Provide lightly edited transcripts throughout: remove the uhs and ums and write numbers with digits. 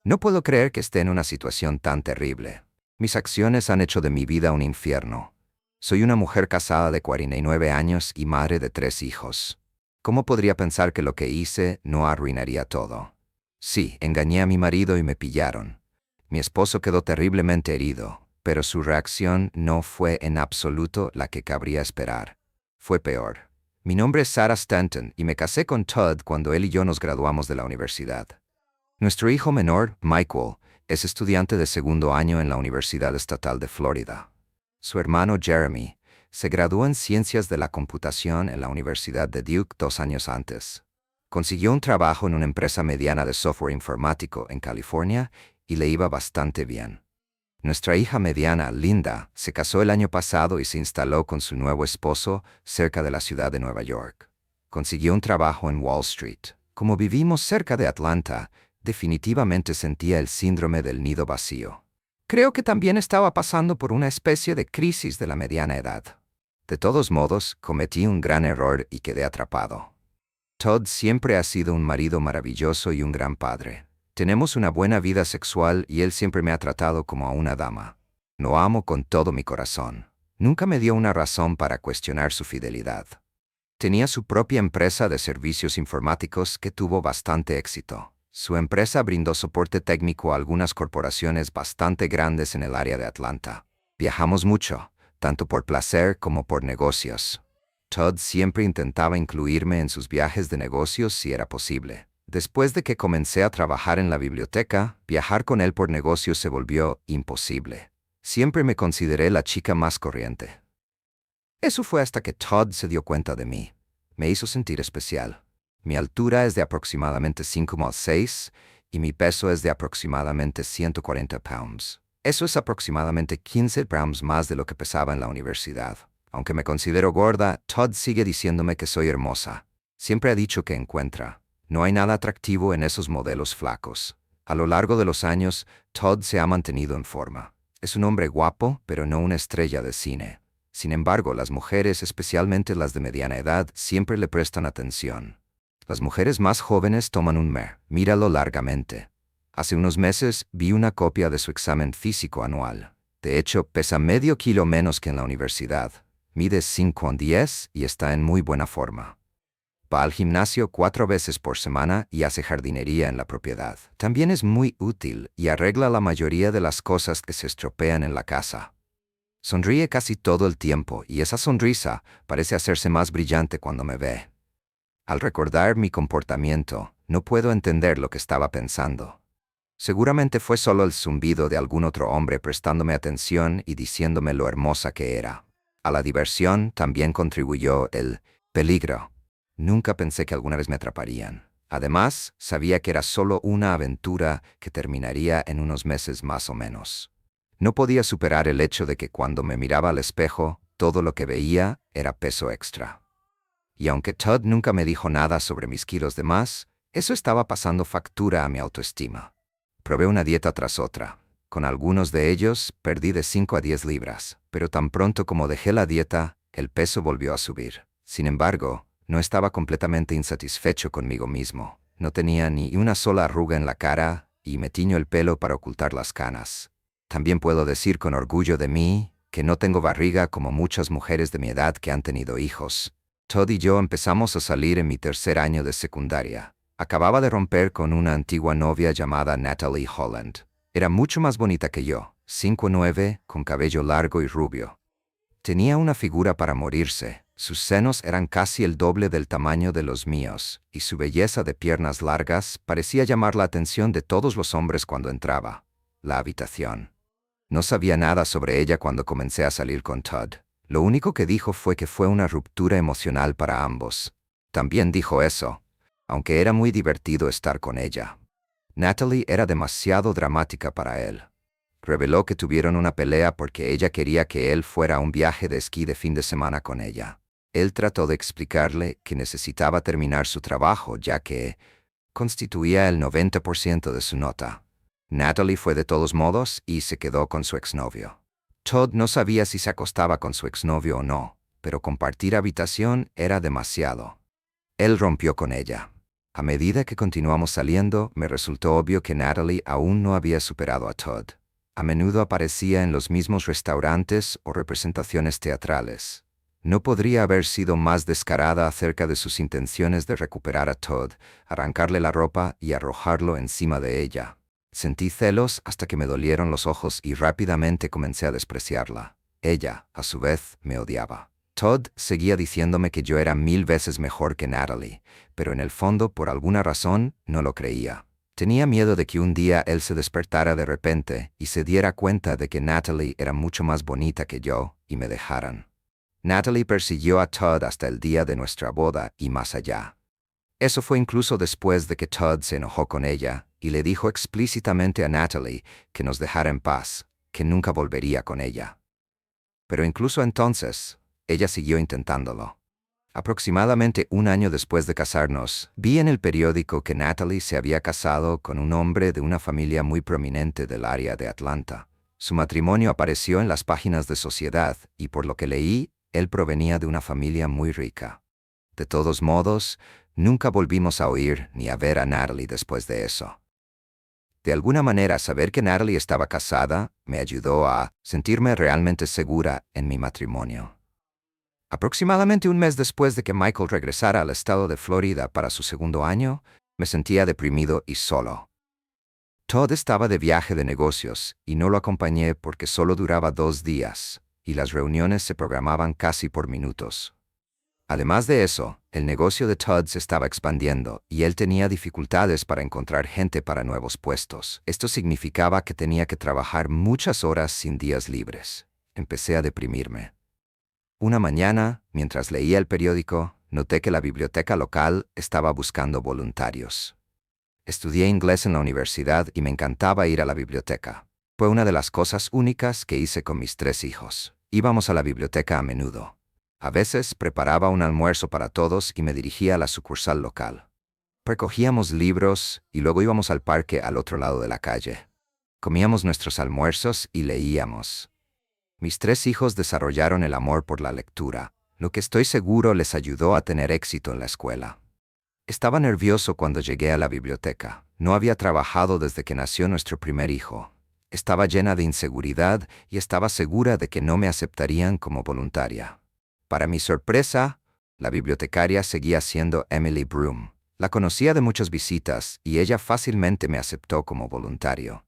No puedo creer que esté en una situación tan terrible. Mis acciones han hecho de mi vida un infierno. Soy una mujer casada de 49 años y madre de 3 hijos. ¿Cómo podría pensar que lo que hice no arruinaría todo? Sí, engañé a mi marido y me pillaron. Mi esposo quedó terriblemente herido, pero su reacción no fue en absoluto la que cabría esperar. Fue peor. Mi nombre es Sarah Stanton y me casé con Todd cuando él y yo nos graduamos de la universidad. Nuestro hijo menor, Michael, es estudiante de segundo año en la Universidad Estatal de Florida. Su hermano Jeremy se graduó en Ciencias de la Computación en la Universidad de Duke 2 años antes. Consiguió un trabajo en una empresa mediana de software informático en California y le iba bastante bien. Nuestra hija mediana, Linda, se casó el año pasado y se instaló con su nuevo esposo cerca de la ciudad de Nueva York. Consiguió un trabajo en Wall Street. Como vivimos cerca de Atlanta, definitivamente sentía el síndrome del nido vacío. Creo que también estaba pasando por una especie de crisis de la mediana edad. De todos modos, cometí un gran error y quedé atrapado. Todd siempre ha sido un marido maravilloso y un gran padre. Tenemos una buena vida sexual y él siempre me ha tratado como a una dama. Lo amo con todo mi corazón. Nunca me dio una razón para cuestionar su fidelidad. Tenía su propia empresa de servicios informáticos que tuvo bastante éxito. Su empresa brindó soporte técnico a algunas corporaciones bastante grandes en el área de Atlanta. Viajamos mucho, tanto por placer como por negocios. Todd siempre intentaba incluirme en sus viajes de negocios si era posible. Después de que comencé a trabajar en la biblioteca, viajar con él por negocios se volvió imposible. Siempre me consideré la chica más corriente. Eso fue hasta que Todd se dio cuenta de mí. Me hizo sentir especial. Mi altura es de aproximadamente 5'6" y mi peso es de aproximadamente 140 pounds. Eso es aproximadamente 15 pounds más de lo que pesaba en la universidad. Aunque me considero gorda, Todd sigue diciéndome que soy hermosa. Siempre ha dicho que encuentra. No hay nada atractivo en esos modelos flacos. A lo largo de los años, Todd se ha mantenido en forma. Es un hombre guapo, pero no una estrella de cine. Sin embargo, las mujeres, especialmente las de mediana edad, siempre le prestan atención. Las mujeres más jóvenes toman un míralo largamente. Hace unos meses vi una copia de su examen físico anual. De hecho, pesa medio kilo menos que en la universidad. Mide 5'10" y está en muy buena forma. Va al gimnasio 4 veces por semana y hace jardinería en la propiedad. También es muy útil y arregla la mayoría de las cosas que se estropean en la casa. Sonríe casi todo el tiempo y esa sonrisa parece hacerse más brillante cuando me ve. Al recordar mi comportamiento, no puedo entender lo que estaba pensando. Seguramente fue solo el zumbido de algún otro hombre prestándome atención y diciéndome lo hermosa que era. A la diversión también contribuyó el peligro. Nunca pensé que alguna vez me atraparían. Además, sabía que era solo una aventura que terminaría en unos meses más o menos. No podía superar el hecho de que cuando me miraba al espejo, todo lo que veía era peso extra. Y aunque Todd nunca me dijo nada sobre mis kilos de más, eso estaba pasando factura a mi autoestima. Probé una dieta tras otra. Con algunos de ellos perdí de 5 a 10 libras, pero tan pronto como dejé la dieta, el peso volvió a subir. Sin embargo, no estaba completamente insatisfecho conmigo mismo. No tenía ni una sola arruga en la cara y me tiño el pelo para ocultar las canas. También puedo decir con orgullo de mí que no tengo barriga como muchas mujeres de mi edad que han tenido hijos. Todd y yo empezamos a salir en mi tercer año de secundaria. Acababa de romper con una antigua novia llamada Natalie Holland. Era mucho más bonita que yo, 5'9", con cabello largo y rubio. Tenía una figura para morirse. Sus senos eran casi el doble del tamaño de los míos, y su belleza de piernas largas parecía llamar la atención de todos los hombres cuando entraba la habitación. No sabía nada sobre ella cuando comencé a salir con Todd. Lo único que dijo fue que fue una ruptura emocional para ambos. También dijo eso, aunque era muy divertido estar con ella. Natalie era demasiado dramática para él. Reveló que tuvieron una pelea porque ella quería que él fuera a un viaje de esquí de fin de semana con ella. Él trató de explicarle que necesitaba terminar su trabajo ya que constituía el 90% de su nota. Natalie fue de todos modos y se quedó con su exnovio. Todd no sabía si se acostaba con su exnovio o no, pero compartir habitación era demasiado. Él rompió con ella. A medida que continuamos saliendo, me resultó obvio que Natalie aún no había superado a Todd. A menudo aparecía en los mismos restaurantes o representaciones teatrales. No podría haber sido más descarada acerca de sus intenciones de recuperar a Todd, arrancarle la ropa y arrojarlo encima de ella. Sentí celos hasta que me dolieron los ojos y rápidamente comencé a despreciarla. Ella, a su vez, me odiaba. Todd seguía diciéndome que yo era 1000 veces mejor que Natalie, pero en el fondo, por alguna razón, no lo creía. Tenía miedo de que un día él se despertara de repente y se diera cuenta de que Natalie era mucho más bonita que yo y me dejaran. Natalie persiguió a Todd hasta el día de nuestra boda y más allá. Eso fue incluso después de que Todd se enojó con ella y le dijo explícitamente a Natalie que nos dejara en paz, que nunca volvería con ella. Pero incluso entonces, ella siguió intentándolo. Aproximadamente un año después de casarnos, vi en el periódico que Natalie se había casado con un hombre de una familia muy prominente del área de Atlanta. Su matrimonio apareció en las páginas de Sociedad y por lo que leí, él provenía de una familia muy rica. De todos modos, nunca volvimos a oír ni a ver a Natalie después de eso. De alguna manera, saber que Natalie estaba casada me ayudó a sentirme realmente segura en mi matrimonio. Aproximadamente un mes después de que Michael regresara al estado de Florida para su segundo año, me sentía deprimido y solo. Todd estaba de viaje de negocios y no lo acompañé porque solo duraba 2 días, y las reuniones se programaban casi por minutos. Además de eso, el negocio de Todd se estaba expandiendo y él tenía dificultades para encontrar gente para nuevos puestos. Esto significaba que tenía que trabajar muchas horas sin días libres. Empecé a deprimirme. Una mañana, mientras leía el periódico, noté que la biblioteca local estaba buscando voluntarios. Estudié inglés en la universidad y me encantaba ir a la biblioteca. Fue una de las cosas únicas que hice con mis 3 hijos. Íbamos a la biblioteca a menudo. A veces preparaba un almuerzo para todos y me dirigía a la sucursal local. Recogíamos libros y luego íbamos al parque al otro lado de la calle. Comíamos nuestros almuerzos y leíamos. Mis 3 hijos desarrollaron el amor por la lectura, lo que estoy seguro les ayudó a tener éxito en la escuela. Estaba nervioso cuando llegué a la biblioteca. No había trabajado desde que nació nuestro primer hijo. Estaba llena de inseguridad y estaba segura de que no me aceptarían como voluntaria. Para mi sorpresa, la bibliotecaria seguía siendo Emily Broom. La conocía de muchas visitas y ella fácilmente me aceptó como voluntario.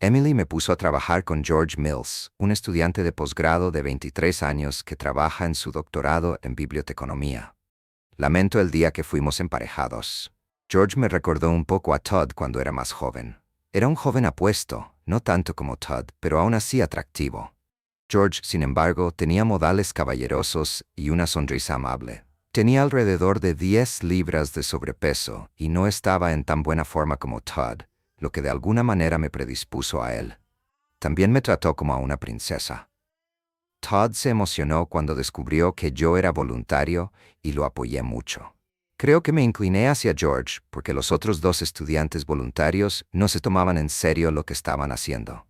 Emily me puso a trabajar con George Mills, un estudiante de posgrado de 23 años que trabaja en su doctorado en biblioteconomía. Lamento el día que fuimos emparejados. George me recordó un poco a Todd cuando era más joven. Era un joven apuesto, no tanto como Todd, pero aún así atractivo. George, sin embargo, tenía modales caballerosos y una sonrisa amable. Tenía alrededor de 10 libras de sobrepeso y no estaba en tan buena forma como Todd, lo que de alguna manera me predispuso a él. También me trató como a una princesa. Todd se emocionó cuando descubrió que yo era voluntario y lo apoyé mucho. Creo que me incliné hacia George porque los otros 2 estudiantes voluntarios no se tomaban en serio lo que estaban haciendo.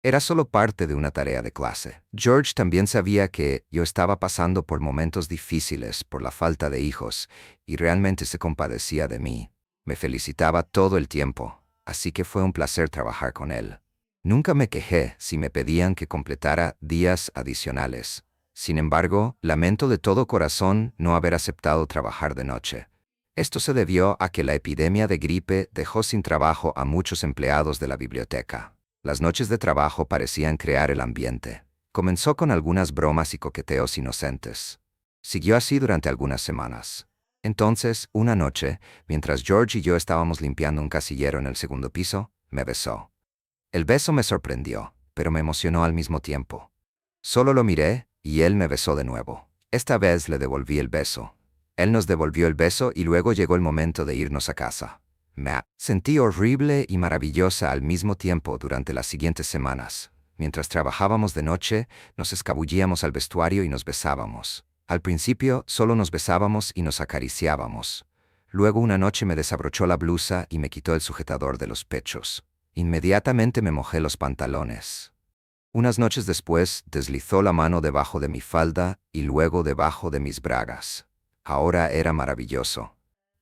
Era solo parte de una tarea de clase. George también sabía que yo estaba pasando por momentos difíciles por la falta de hijos y realmente se compadecía de mí. Me felicitaba todo el tiempo, así que fue un placer trabajar con él. Nunca me quejé si me pedían que completara días adicionales. Sin embargo, lamento de todo corazón no haber aceptado trabajar de noche. Esto se debió a que la epidemia de gripe dejó sin trabajo a muchos empleados de la biblioteca. Las noches de trabajo parecían crear el ambiente. Comenzó con algunas bromas y coqueteos inocentes. Siguió así durante algunas semanas. Entonces, una noche, mientras George y yo estábamos limpiando un casillero en el segundo piso, me besó. El beso me sorprendió, pero me emocionó al mismo tiempo. Solo lo miré y él me besó de nuevo. Esta vez le devolví el beso. Él nos devolvió el beso y luego llegó el momento de irnos a casa. Me sentí horrible y maravillosa al mismo tiempo durante las siguientes semanas. Mientras trabajábamos de noche, nos escabullíamos al vestuario y nos besábamos. Al principio, solo nos besábamos y nos acariciábamos. Luego una noche me desabrochó la blusa y me quitó el sujetador de los pechos. Inmediatamente me mojé los pantalones. Unas noches después, deslizó la mano debajo de mi falda y luego debajo de mis bragas. Ahora era maravilloso.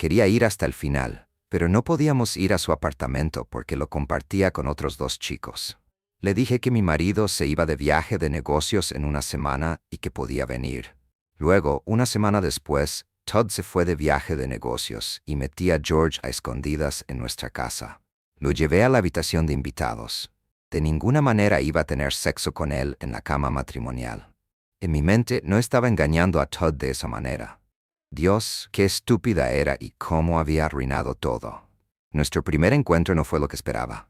Quería ir hasta el final, pero no podíamos ir a su apartamento porque lo compartía con otros 2 chicos. Le dije que mi marido se iba de viaje de negocios en una semana y que podía venir. Luego, una semana después, Todd se fue de viaje de negocios y metí a George a escondidas en nuestra casa. Lo llevé a la habitación de invitados. De ninguna manera iba a tener sexo con él en la cama matrimonial. En mi mente no estaba engañando a Todd de esa manera. Dios, qué estúpida era y cómo había arruinado todo. Nuestro primer encuentro no fue lo que esperaba.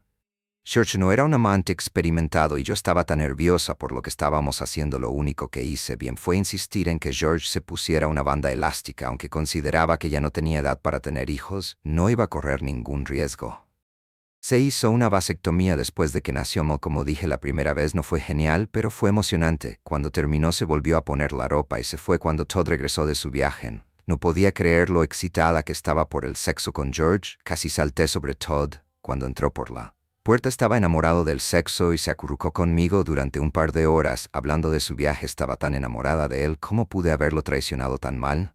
George no era un amante experimentado y yo estaba tan nerviosa por lo que estábamos haciendo. Lo único que hice bien fue insistir en que George se pusiera una banda elástica, aunque consideraba que ya no tenía edad para tener hijos, no iba a correr ningún riesgo. Se hizo una vasectomía después de que nació Mo. Como dije la primera vez, no fue genial, pero fue emocionante. Cuando terminó se volvió a poner la ropa y se fue cuando Todd regresó de su viaje. No podía creer lo excitada que estaba por el sexo con George. Casi salté sobre Todd cuando entró por la puerta. Estaba enamorado del sexo y se acurrucó conmigo durante un par de horas. Hablando de su viaje, estaba tan enamorada de él. ¿Cómo pude haberlo traicionado tan mal?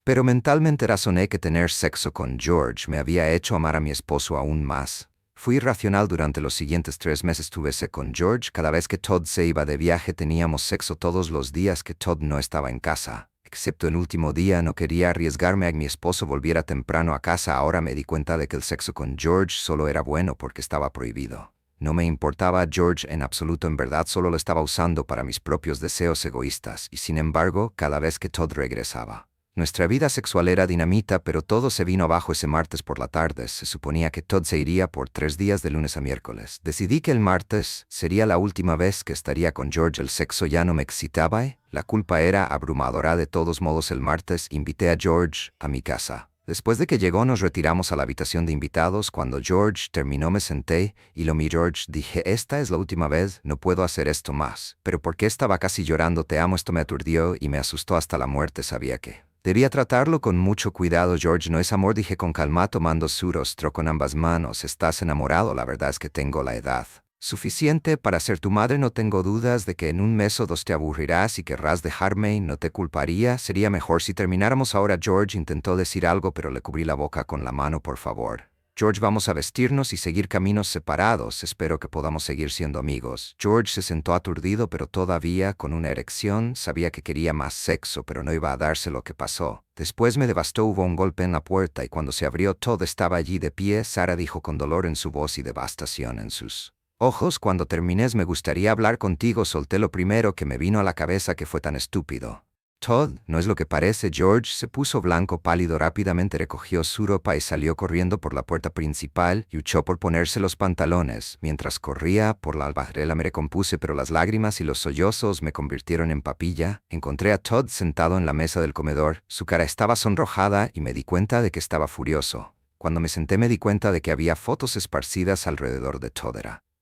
Pero mentalmente razoné que tener sexo con George me había hecho amar a mi esposo aún más. Fui irracional. Durante los siguientes 3 meses tuve sexo con George. Cada vez que Todd se iba de viaje teníamos sexo todos los días que Todd no estaba en casa. Excepto el último día, no quería arriesgarme a que mi esposo volviera temprano a casa. Ahora me di cuenta de que el sexo con George solo era bueno porque estaba prohibido. No me importaba a George en absoluto. En verdad solo lo estaba usando para mis propios deseos egoístas. Y sin embargo, cada vez que Todd regresaba, nuestra vida sexual era dinamita, pero todo se vino abajo ese martes por la tarde. Se suponía que Todd se iría por 3 días de lunes a miércoles. Decidí que el martes sería la última vez que estaría con George. El sexo ya no me excitaba y la culpa era abrumadora. De todos modos, el martes invité a George a mi casa. Después de que llegó, nos retiramos a la habitación de invitados. Cuando George terminó, me senté y lo miré. George, dije, esta es la última vez, no puedo hacer esto más. Pero ¿por qué estaba casi llorando? Te amo. Esto me aturdió y me asustó hasta la muerte. Sabía que debía tratarlo con mucho cuidado. George, no es amor, dije con calma tomando su rostro con ambas manos. Estás enamorado. La verdad es que tengo la edad suficiente para ser tu madre. No tengo dudas de que en 1 mes o 2 te aburrirás y querrás dejarme y no te culparía. Sería mejor si termináramos ahora. George intentó decir algo, pero le cubrí la boca con la mano. Por favor, George, vamos a vestirnos y seguir caminos separados. Espero que podamos seguir siendo amigos. George se sentó aturdido, pero todavía con una erección. Sabía que quería más sexo, pero no iba a darse. Lo que pasó después me devastó. Hubo un golpe en la puerta y cuando se abrió, Todd estaba allí de pie. Sara dijo con dolor en su voz y devastación en sus ojos. Cuando termines, me gustaría hablar contigo. Solté lo primero que me vino a la cabeza, que fue tan estúpido. Todd, no es lo que parece. George se puso blanco pálido. Rápidamente recogió su ropa y salió corriendo por la puerta principal. Luchó por ponerse los pantalones. Mientras corría por la albarela me recompuse, pero las lágrimas y los sollozos me convirtieron en papilla. Encontré a Todd sentado en la mesa del comedor. Su cara estaba sonrojada y me di cuenta de que estaba furioso. Cuando me senté me di cuenta de que había fotos esparcidas alrededor de Todd.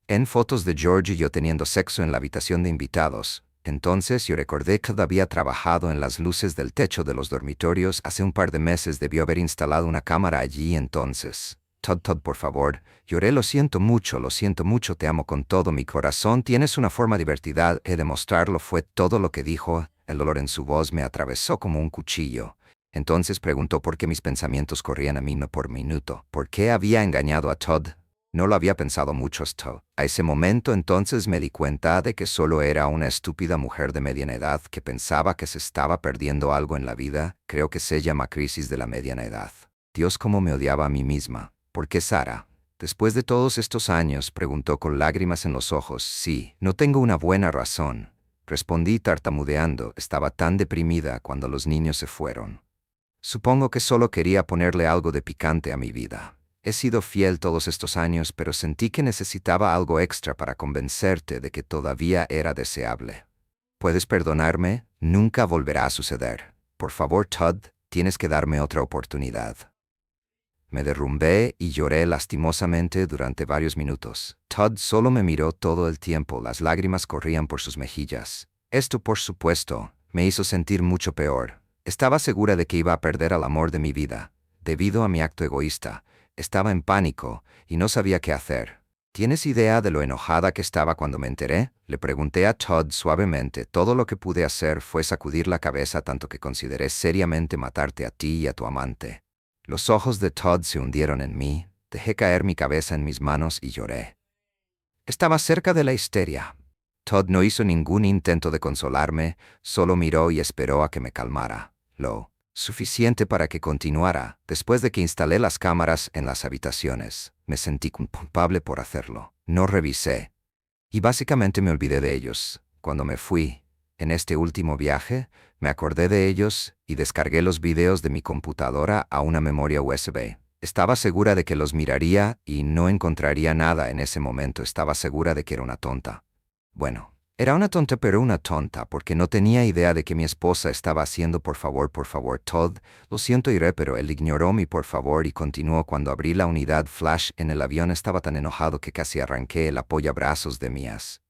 En fotos de George y yo teniendo sexo en la habitación de invitados. Entonces yo recordé que había trabajado en las luces del techo de los dormitorios. Hace un par de meses debió haber instalado una cámara allí. Entonces, Todd, por favor. Lloré. Lo siento mucho, te amo con todo mi corazón. Tienes una forma divertida de demostrarlo. Fue todo lo que dijo. El dolor en su voz me atravesó como un cuchillo. Entonces preguntó por qué mis pensamientos corrían a mí no por minuto. ¿Por qué había engañado a Todd? No lo había pensado mucho hasta a ese momento. Entonces me di cuenta de que solo era una estúpida mujer de mediana edad que pensaba que se estaba perdiendo algo en la vida. Creo que se llama crisis de la mediana edad. Dios, cómo me odiaba a mí misma. ¿Por qué, Sara? Después de todos estos años, preguntó con lágrimas en los ojos. Sí, no tengo una buena razón, respondí tartamudeando. Estaba tan deprimida cuando los niños se fueron. Supongo que solo quería ponerle algo de picante a mi vida. He sido fiel todos estos años, pero sentí que necesitaba algo extra para convencerte de que todavía era deseable. ¿Puedes perdonarme? Nunca volverá a suceder. Por favor, Todd, tienes que darme otra oportunidad. Me derrumbé y lloré lastimosamente durante varios minutos. Todd solo me miró todo el tiempo. Las lágrimas corrían por sus mejillas. Esto, por supuesto, me hizo sentir mucho peor. Estaba segura de que iba a perder al amor de mi vida, debido a mi acto egoísta. Estaba en pánico y no sabía qué hacer. ¿Tienes idea de lo enojada que estaba cuando me enteré? Le pregunté a Todd suavemente. Todo lo que pude hacer fue sacudir la cabeza, tanto que consideré seriamente matarte a ti y a tu amante. Los ojos de Todd se hundieron en mí, dejé caer mi cabeza en mis manos y lloré. Estaba cerca de la histeria. Todd no hizo ningún intento de consolarme, solo miró y esperó a que me calmara. Lo suficiente para que continuara. Después de que instalé las cámaras en las habitaciones, me sentí culpable por hacerlo. No revisé. Y básicamente me olvidé de ellos. Cuando me fui, en este último viaje, me acordé de ellos y descargué los videos de mi computadora a una memoria USB. Estaba segura de que los miraría y no encontraría nada en ese momento. Estaba segura de que era una tonta. Bueno, era una tonta, pero una tonta, porque no tenía idea de que mi esposa estaba haciendo por favor, Todd. Lo siento, iré, pero él ignoró mi por favor y continuó. Cuando abrí la unidad flash en el avión estaba tan enojado que casi arranqué el apoyabrazos de mías.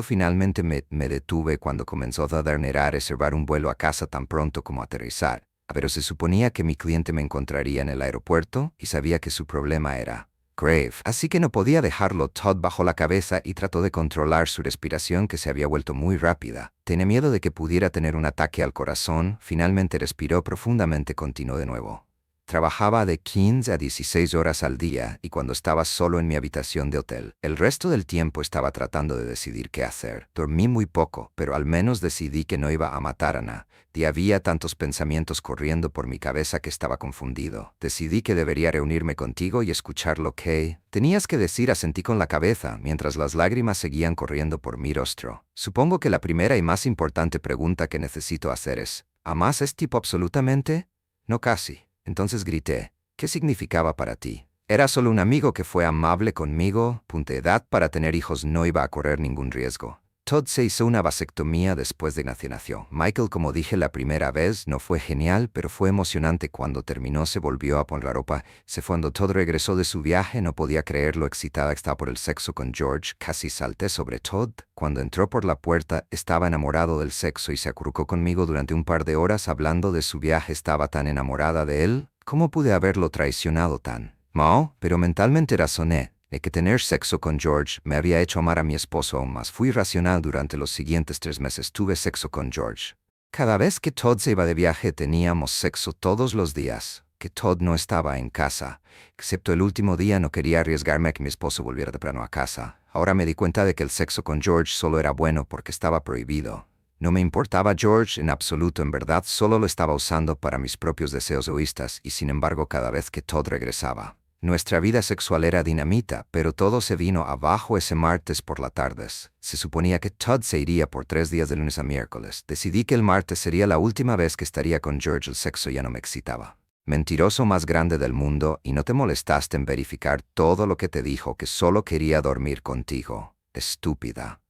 Finalmente me detuve cuando comenzó a dadernear reservar un vuelo a casa tan pronto como aterrizar. Pero se suponía que mi cliente me encontraría en el aeropuerto y sabía que su problema era grave, así que no podía dejarlo. Todd bajó la cabeza y trató de controlar su respiración, que se había vuelto muy rápida. Tenía miedo de que pudiera tener un ataque al corazón. Finalmente respiró profundamente y continuó de nuevo. Trabajaba de 15 a 16 horas al día y cuando estaba solo en mi habitación de hotel, el resto del tiempo estaba tratando de decidir qué hacer. Dormí muy poco, pero al menos decidí que no iba a matar a Ana. Y había tantos pensamientos corriendo por mi cabeza que estaba confundido. Decidí que debería reunirme contigo y escuchar lo que tenías que decir. Asentí con la cabeza mientras las lágrimas seguían corriendo por mi rostro. Supongo que la primera y más importante pregunta que necesito hacer es: ¿amas a este tipo absolutamente? No, casi. Entonces grité: ¿qué significaba para ti? Era solo un amigo que fue amable conmigo. Edad para tener hijos, no iba a correr ningún riesgo. Todd se hizo una vasectomía después de nació. Michael, como dije la primera vez, no fue genial, pero fue emocionante. Cuando terminó se volvió a poner la ropa. Se fue. Cuando Todd regresó de su viaje no podía creer lo excitada estaba por el sexo con George. Casi salté sobre Todd. Cuando entró por la puerta estaba enamorado del sexo y se acurrucó conmigo durante un par de horas hablando de su viaje. Estaba tan enamorada de él. ¿Cómo pude haberlo traicionado tan? No, pero mentalmente razoné de que tener sexo con George me había hecho amar a mi esposo aún más. Fui racional. Durante los siguientes 3 meses tuve sexo con George. Cada vez que Todd se iba de viaje teníamos sexo todos los días. Que Todd no estaba en casa, excepto el último día. No quería arriesgarme a que mi esposo volviera temprano a casa. Ahora me di cuenta de que el sexo con George solo era bueno porque estaba prohibido. No me importaba George en absoluto. En verdad solo lo estaba usando para mis propios deseos egoístas y sin embargo cada vez que Todd regresaba, nuestra vida sexual era dinamita, pero todo se vino abajo ese martes por la tarde. Se suponía que Todd se iría por 3 días de lunes a miércoles. Decidí que el martes sería la última vez que estaría con George. El sexo ya no me excitaba. Mentiroso más grande del mundo, y no te molestaste en verificar todo lo que te dijo, que solo quería dormir contigo. Estúpida.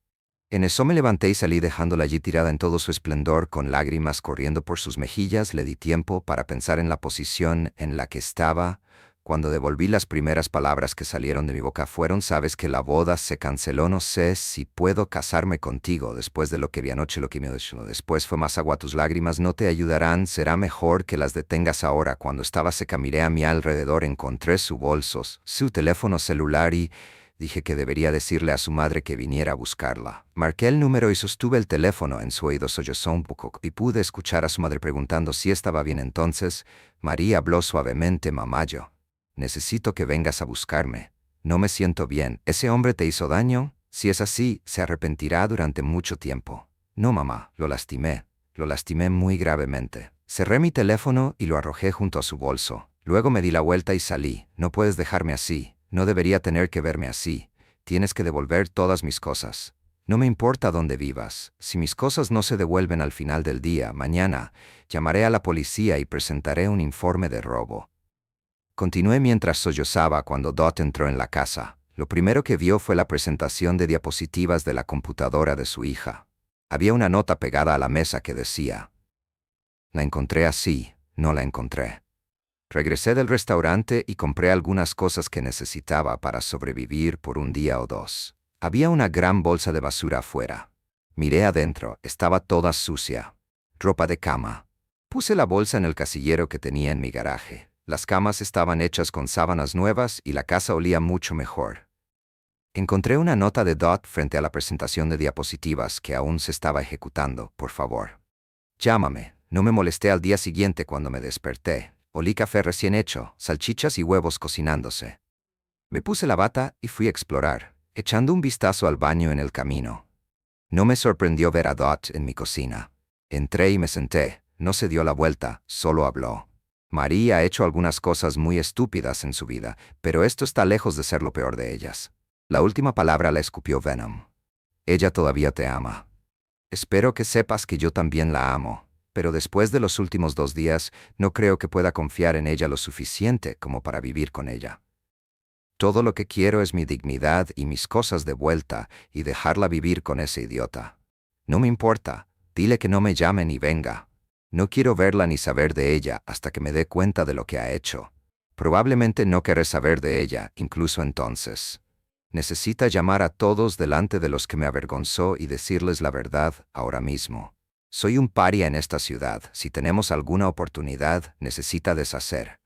En eso me levanté y salí dejándola allí tirada en todo su esplendor, con lágrimas corriendo por sus mejillas. Le di tiempo para pensar en la posición en la que estaba. Cuando devolví, las primeras palabras que salieron de mi boca fueron: sabes que la boda se canceló. No sé si puedo casarme contigo después de lo que vi anoche. Lo que me dijo después fue más agua. Tus lágrimas no te ayudarán. Será mejor que las detengas ahora. Cuando estaba seca miré a mi alrededor. Encontré su bolso, su teléfono celular y dije que debería decirle a su madre que viniera a buscarla. Marqué el número y sostuve el teléfono en su oído. Sollozó un poco y pude escuchar a su madre preguntando si estaba bien. Entonces María habló suavemente: mamá, yo necesito que vengas a buscarme. No me siento bien. ¿Ese hombre te hizo daño? Si es así, se arrepentirá durante mucho tiempo. No, mamá, lo lastimé. Lo lastimé muy gravemente. Cerré mi teléfono y lo arrojé junto a su bolso. Luego me di la vuelta y salí. No puedes dejarme así. No debería tener que verme así. Tienes que devolver todas mis cosas. No me importa dónde vivas. Si mis cosas no se devuelven al final del día, mañana llamaré a la policía y presentaré un informe de robo. Continué mientras sollozaba. Cuando Dot entró en la casa, lo primero que vio fue la presentación de diapositivas de la computadora de su hija. Había una nota pegada a la mesa que decía: la encontré así, no la encontré. Regresé del restaurante y compré algunas cosas que necesitaba para sobrevivir por un día o dos. Había una gran bolsa de basura afuera. Miré adentro, estaba toda sucia. Ropa de cama. Puse la bolsa en el casillero que tenía en mi garaje. Las camas estaban hechas con sábanas nuevas y la casa olía mucho mejor. Encontré una nota de Dot frente a la presentación de diapositivas que aún se estaba ejecutando. Por favor, llámame. No me molesté al día siguiente cuando me desperté. Olí café recién hecho, salchichas y huevos cocinándose. Me puse la bata y fui a explorar, echando un vistazo al baño en el camino. No me sorprendió ver a Dot en mi cocina. Entré y me senté, no se dio la vuelta, solo habló. Marie ha hecho algunas cosas muy estúpidas en su vida, pero esto está lejos de ser lo peor de ellas. La última palabra la escupió Venom. Ella todavía te ama. Espero que sepas que yo también la amo, pero después de los últimos 2 días, no creo que pueda confiar en ella lo suficiente como para vivir con ella. Todo lo que quiero es mi dignidad y mis cosas de vuelta y dejarla vivir con ese idiota. No me importa, dile que no me llame ni venga. No quiero verla ni saber de ella hasta que me dé cuenta de lo que ha hecho. Probablemente no querré saber de ella, incluso entonces. Necesita llamar a todos delante de los que me avergonzó y decirles la verdad ahora mismo. Soy un paria en esta ciudad. Si tenemos alguna oportunidad, necesita deshacer.